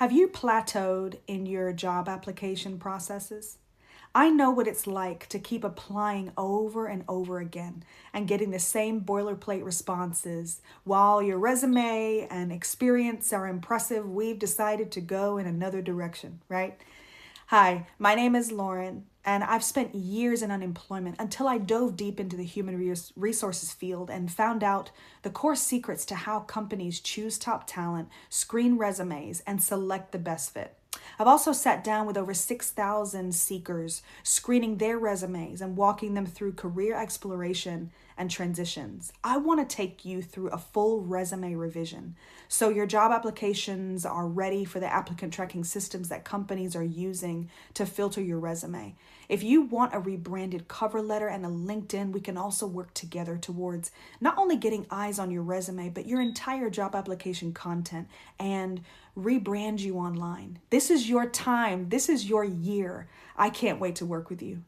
Have you plateaued in your job application processes? I know what it's like to keep applying over and over again and getting the same boilerplate responses. While your resume and experience are impressive, we've decided to go in another direction, right? Hi, my name is Lauren, and I've spent years in unemployment until I dove deep into the human resources field and found out the core secrets to how companies choose top talent, screen resumes, and select the best fit. I've also sat down with over 6,000 seekers, screening their resumes and walking them through career exploration and transitions. I want to take you through a full resume revision so your job applications are ready for the applicant tracking systems that companies are using to filter your resume. If you want a rebranded cover letter and a LinkedIn, we can also work together towards not only getting eyes on your resume, but your entire job application content and rebrand you online. This is your time. This is your year. I can't wait to work with you.